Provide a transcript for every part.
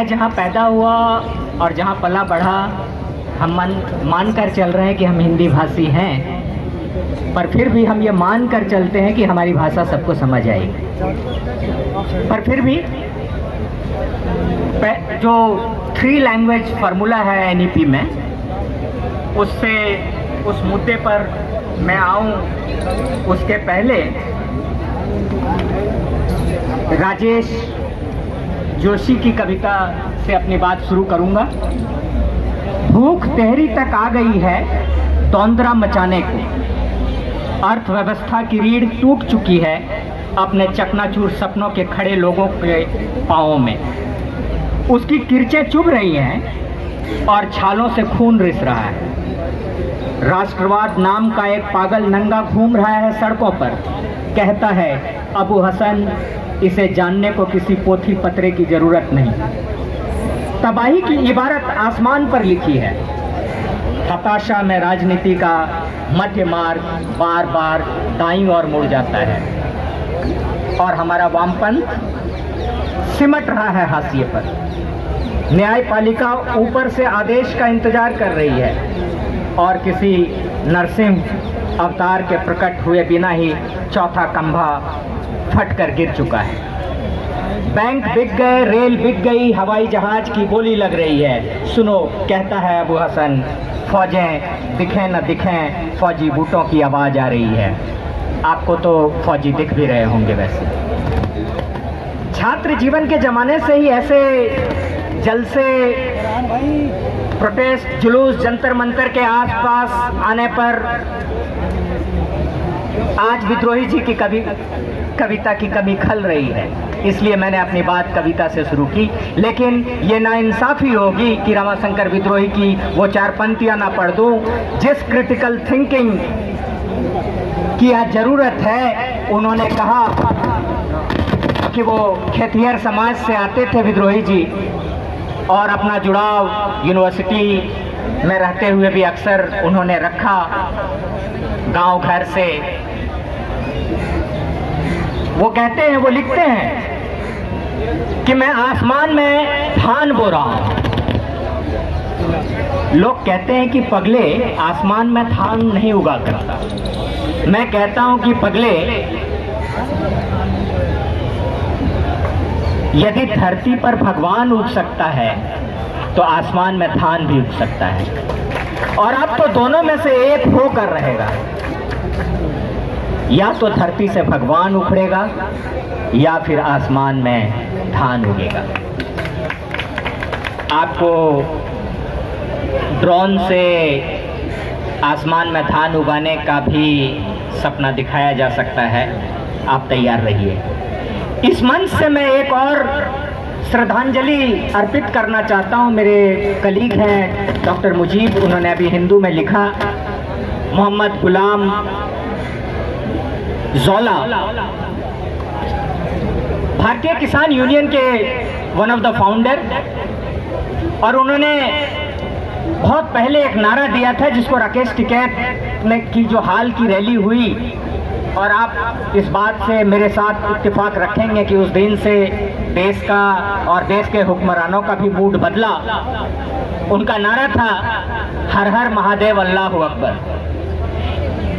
मैं जहाँ पैदा हुआ और जहाँ पला बढ़ा, हम मान कर चल रहे हैं कि हम हिंदी भाषी हैं, पर फिर भी हम ये मान कर चलते हैं कि हमारी भाषा सबको समझ आएगी। पर फिर भी जो 3 लैंग्वेज फार्मूला है NEP में, उससे उस मुद्दे पर मैं आऊँ उसके पहले राजेश जोशी की कविता से अपनी बात शुरू करूंगा। भूख तेहरी तक आ गई है तौंदरा मचाने को, अर्थव्यवस्था की रीढ़ टूट चुकी है अपने चकनाचूर सपनों के खड़े लोगों के पाँवों में। उसकी किरचें चुभ रही हैं और छालों से खून रिस रहा है। राष्ट्रवाद नाम का एक पागल नंगा घूम रहा है सड़कों पर, कहता है अबू हसन इसे जानने को किसी पोथी पत्रे की जरूरत नहीं। तबाही की इबारत आसमान पर लिखी है। हताशा में राजनीति का मध्य मार्ग बार बार दाईं ओर मुड़ जाता है और हमारा वामपंथ सिमट रहा है हाशिए पर। न्यायपालिका ऊपर से आदेश का इंतजार कर रही है और किसी नरसिंह अवतार के प्रकट हुए बिना ही चौथा खंभा फट कर गिर चुका है। बैंक बिक गए, रेल बिक गई, हवाई जहाज की बोली लग रही है। सुनो, कहता है अबू हसन, फौजें दिखें न दिखें, फौजी बूटों की आवाज़ आ रही है। आपको तो फौजी दिख भी रहे होंगे वैसे। छात्र जीवन के ज़माने से ही ऐसे जलसे, प्रोटेस्ट, जुलूस जंतर मंतर के आसपास आने पर आज विद्रोही जी की कविता की कमी खल रही है। इसलिए मैंने अपनी बात कविता से शुरू की। लेकिन ये नाइंसाफ़ी होगी कि रमाशंकर विद्रोही की वो 4 पंक्तियाँ ना पढ़ दूँ। जिस क्रिटिकल थिंकिंग की आज ज़रूरत है, उन्होंने कहा कि वो खेतिहर समाज से आते थे विद्रोही जी, और अपना जुड़ाव यूनिवर्सिटी में रहते हुए भी अक्सर उन्होंने रखा गांव घर से। वो कहते हैं, वो लिखते हैं कि मैं आसमान में धान बो रहा हूं। लोग कहते हैं कि पगले, आसमान में धान नहीं उगा करता। मैं कहता हूं कि पगले, यदि धरती पर भगवान उग सकता है तो आसमान में धान भी उग सकता है। और अब तो दोनों में से एक होकर रहेगा, या तो धरती से भगवान उखड़ेगा या फिर आसमान में धान उगेगा। आपको ड्रोन से आसमान में धान उगाने का भी सपना दिखाया जा सकता है। आप तैयार रहिए। इस मंच से मैं एक और श्रद्धांजलि अर्पित करना चाहता हूं। मेरे कलीग हैं डॉक्टर मुजीब, उन्होंने अभी हिंदू में लिखा। मोहम्मद गुलाम ज़ौला भारतीय किसान यूनियन के वन ऑफ द फाउंडर, और उन्होंने बहुत पहले एक नारा दिया था जिसको राकेश टिकैत ने की जो हाल की रैली हुई, और आप इस बात से मेरे साथ इत्तेफाक रखेंगे कि उस दिन से देश का और देश के हुक्मरानों का भी मूड बदला। उनका नारा था हर हर महादेव अल्लाहु अकबर।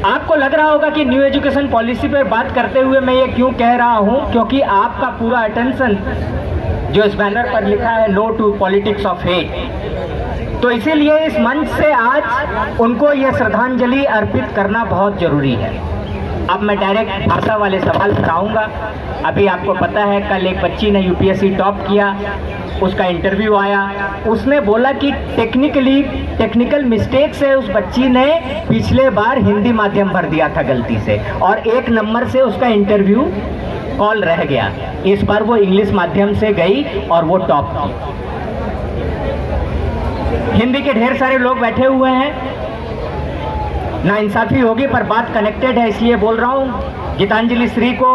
आपको लग रहा होगा कि न्यू एजुकेशन पॉलिसी पर बात करते हुए मैं ये क्यों कह रहा हूँ, क्योंकि आपका पूरा अटेंशन जो इस बैनर पर लिखा है no to politics of hate, तो इसीलिए इस मंच से आज उनको ये श्रद्धांजलि अर्पित करना बहुत जरूरी है। अब मैं डायरेक्ट भाषा वाले सवाल पर आऊँगा। अभी आपको पता है कल एक बच्ची ने UPSC टॉप किया, उसका इंटरव्यू आया। उसने बोला कि टेक्निकल मिस्टेक से उस बच्ची ने पिछले बार हिंदी माध्यम भर दिया था गलती से, और 1 नंबर से उसका इंटरव्यू कॉल रह गया। इस बार वो इंग्लिश माध्यम से गई और वो टॉप की। हिंदी के ढेर सारे लोग बैठे हुए हैं, नाइंसाफ़ी होगी पर बात कनेक्टेड है इसलिए बोल रहा हूँ। गीतांजलि श्री को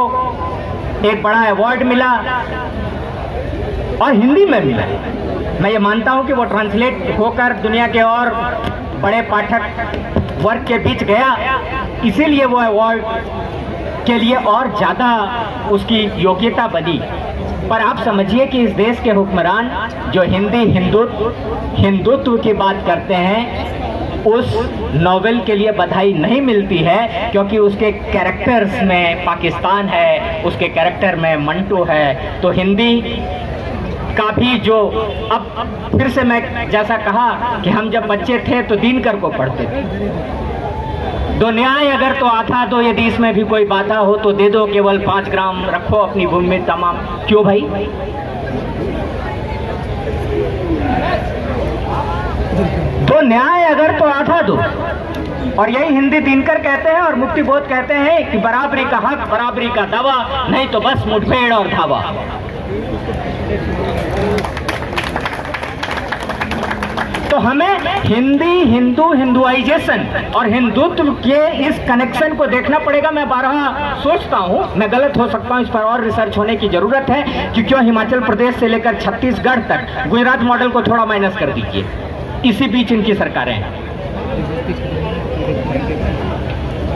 एक बड़ा अवार्ड मिला और हिंदी में मिला। मैं ये मानता हूँ कि वो ट्रांसलेट होकर दुनिया के और बड़े पाठक वर्ग के बीच गया, इसीलिए वो अवार्ड के लिए और ज़्यादा उसकी योग्यता बनी। पर आप समझिए कि इस देश के हुक्मरान जो हिंदी हिंदुत्व की बात करते हैं, उस नॉवेल के लिए बधाई नहीं मिलती है, क्योंकि उसके कैरेक्टर्स में पाकिस्तान है, उसके कैरेक्टर में मंटो है। तो हिंदी का भी जो अब फिर से मैं जैसा कहा कि हम जब बच्चे थे तो दिनकर को पढ़ते थे। दो न्याय अगर तो आता तो यदि इसमें भी कोई बाधा हो तो दे दो, केवल 5 ग्राम रखो अपनी भूमि में तमाम। क्यों भाई? तो न्याय अगर तो आता दो। और यही हिंदी दिनकर कहते हैं और मुक्ति बोध कहते हैं कि बराबरी का हक, बराबरी का दावा, नहीं तो बस मुठभेड़ और धावा। तो हमें हिंदी हिंदुआइजेशन और हिंदुत्व के इस कनेक्शन को देखना पड़ेगा। मैं बारहा सोचता हूँ, मैं गलत हो सकता हूँ, इस पर और रिसर्च होने की जरूरत है कि क्यों हिमाचल प्रदेश से लेकर छत्तीसगढ़ तक, गुजरात मॉडल को थोड़ा माइनस कर दीजिए, इसी बीच इनकी सरकारें हैं।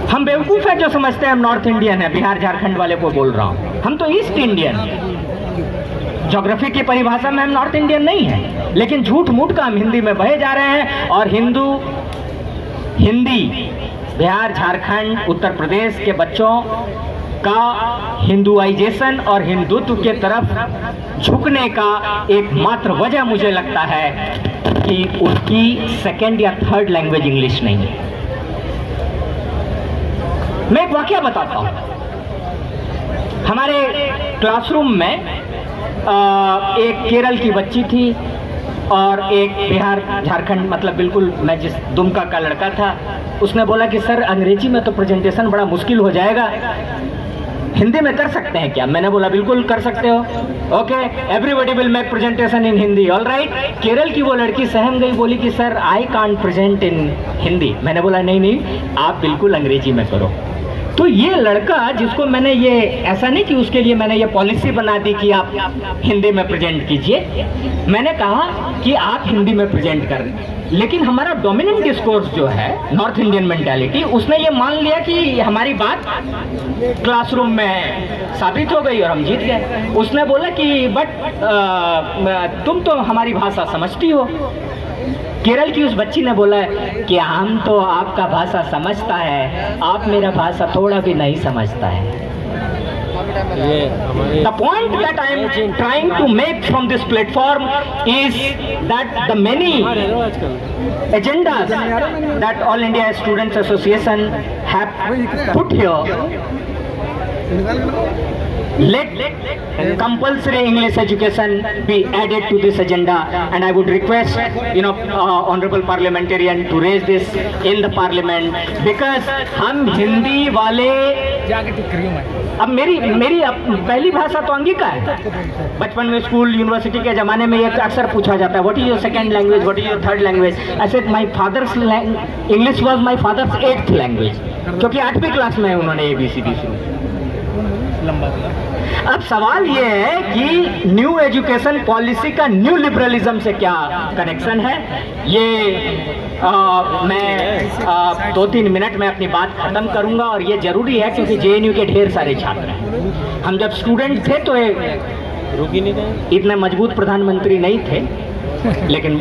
हम बेवकूफ है जो समझते हैं हम नॉर्थ इंडियन है, बिहार झारखंड वाले को बोल रहा हूँ। हम तो ईस्ट इंडियन हैं। ज्योग्राफी की परिभाषा में हम नॉर्थ इंडियन नहीं है, लेकिन झूठ मूठ का हम हिंदी में बहे जा रहे हैं। और हिंदी बिहार झारखंड उत्तर प्रदेश के बच्चों का हिंदुआइजेशन और हिंदुत्व के तरफ झुकने का एकमात्र वजह मुझे लगता है कि उसकी सेकंड या थर्ड लैंग्वेज इंग्लिश नहीं है। मैं एक वाकया बताता हूं। हमारे क्लासरूम में एक केरल की बच्ची थी और एक बिहार झारखंड, मतलब बिल्कुल मैं जिस दुमका का लड़का था, उसने बोला कि सर अंग्रेजी में तो प्रेजेंटेशन बड़ा मुश्किल हो जाएगा, हिंदी में कर सकते हैं क्या? मैंने बोला बिल्कुल कर सकते हो। Okay, everybody will make presentation in Hindi, all right. Kerala की वो लड़की सहम गई, बोली कि sir I can't present in Hindi. मैंने बोला नहीं, आप बिल्कुल अंग्रेजी में करो। तो ये लड़का जिसको मैंने ये, ऐसा नहीं कि उसके लिए मैंने ये पॉलिसी बना दी कि आप हिंदी में प्रेजेंट कीजिए, मैंने कहा कि आप हिंदी में प्रेजेंट कर, लेकिन हमारा डोमिनेंट डिस्कोर्स जो है नॉर्थ इंडियन मेंटालिटी, उसने ये मान लिया कि हमारी बात क्लासरूम में साबित हो गई और हम जीत गए। उसने बोला कि बट तुम तो हमारी भाषा समझती हो। केरल की उस बच्ची ने बोला कि हम तो आपका भाषा समझता है, आप मेरा भाषा थोड़ा भी नहीं समझता है। The point that I am trying to make from this platform is that the many agendas that All India Students Association have put here, let compulsory English education be added to this agenda, and I would request honorable parliamentarian to raise this in the parliament, because हम हिंदी वाले, अब मेरी पहली भाषा तो अंगिका है। बचपन में स्कूल यूनिवर्सिटी के ज़माने में ये अक्सर पूछा जाता है, what is your second language, what is your third language. I said my father's English was my father's 8th language, क्योंकि 8वीं क्लास में उन्होंने ABCD शुरू। अब सवाल ये है कि न्यू एजुकेशन पॉलिसी का न्यू लिबरलिज्म से क्या कनेक्शन है। ये मैं 2-3 मिनट में अपनी बात खत्म करूंगा, और ये जरूरी है क्योंकि JNU के ढेर सारे छात्र हैं। हम जब स्टूडेंट थे तो इतने मजबूत प्रधानमंत्री नहीं थे, लेकिन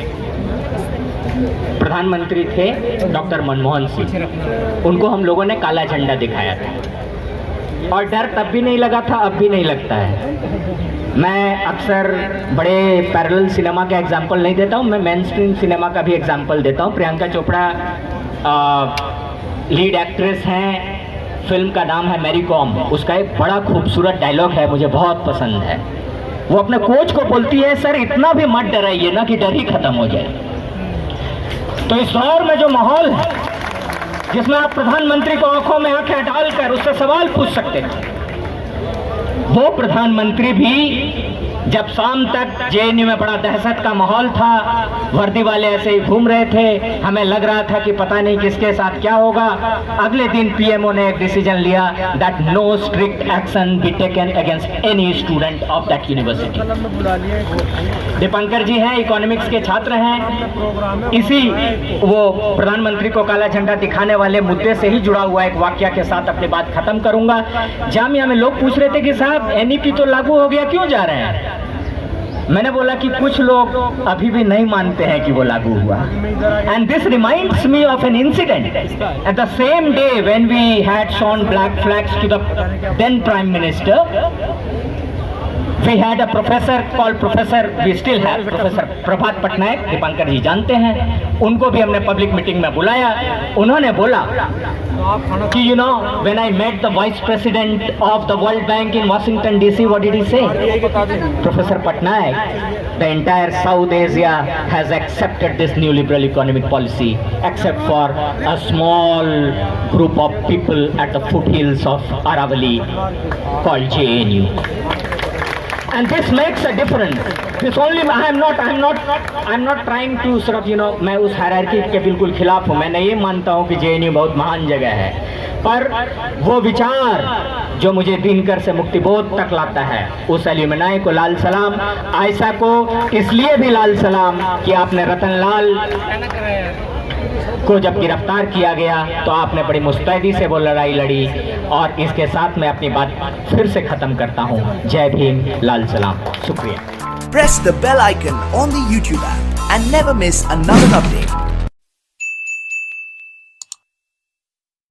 प्रधानमंत्री थे डॉक्टर मनमोहन सिंह। उनको हम लोगों ने काला झंडा दिखाया था, और डर तब भी नहीं लगा था, अब भी नहीं लगता है। मैं अक्सर बड़े पैरेलल सिनेमा का एग्जाम्पल नहीं देता हूँ, मैं मेन स्ट्रीम सिनेमा का भी एग्जाम्पल देता हूँ। प्रियंका चोपड़ा लीड एक्ट्रेस हैं, फिल्म का नाम है मैरी कॉम। उसका एक बड़ा खूबसूरत डायलॉग है, मुझे बहुत पसंद है। वो अपने कोच को बोलती है, सर इतना भी मत डराइए ना कि डर ही खत्म हो जाए। तो इस दौर में जो माहौल है जिसमें आप प्रधानमंत्री को आंखों में आंखें डालकर उससे सवाल पूछ सकते हैं, वो प्रधानमंत्री भी जब शाम तक JNU में बड़ा दहशत का माहौल था, वर्दी वाले ऐसे ही घूम रहे थे, हमें लग रहा था कि पता नहीं किसके साथ क्या होगा। अगले दिन PMO ने एक डिसीजन लिया that no strict action be taken against any student of that university. Dipankar ji हैं, इकोनॉमिक्स के छात्र हैं। इसी वो प्रधानमंत्री को काला झंडा दिखाने वाले मुद्दे से ही जुड़ा हुआ एक वाकया के साथ अपनी बात खत्म करूंगा। जामिया में लोग पूछ रहे थे कि साहब साहब एनईपी तो लागू हो गया, क्यों जा रहे हैं? मैंने बोला कि कुछ लोग अभी भी नहीं मानते हैं कि वो लागू हुआ। And this reminds me of an incident at the same day when we had shown black flags to the then prime minister. We had a professor called Professor, we still have Professor प्रभात पटनायक, दीपांकर जी जानते हैं, उनको भी हमने public meeting में बुलाया। उन्होंने बोला कि you know when I met the Vice President of the World Bank in Washington DC, what did he say? Professor Patnaik, the entire South Asia has accepted this new liberal economic policy except for a small group of people at the foothills of Aravalli called JNU. And this makes a difference. This only I'm not trying to sort of मैं उस hierarchy के बिल्कुल खिलाफ हूँ। मैं नहीं मानता हूँ कि जेएनयू बहुत महान जगह है, पर वो विचार जो मुझे दिनकर से मुक्तिबोध तक लाता है, उस एल्यूमिनाई को लाल सलाम। आयशा को इसलिए भी लाल सलाम कि आपने रतनलाल को जब गिरफ्तार किया गया तो आपने बड़ी मुस्तैदी से वो लड़ाई लड़ी। और इसके साथ मैं अपनी बात फिर से खत्म करता हूँ। जय भीम, लाल सलाम, शुक्रिया। Press the bell icon on the YouTube app and never miss another update.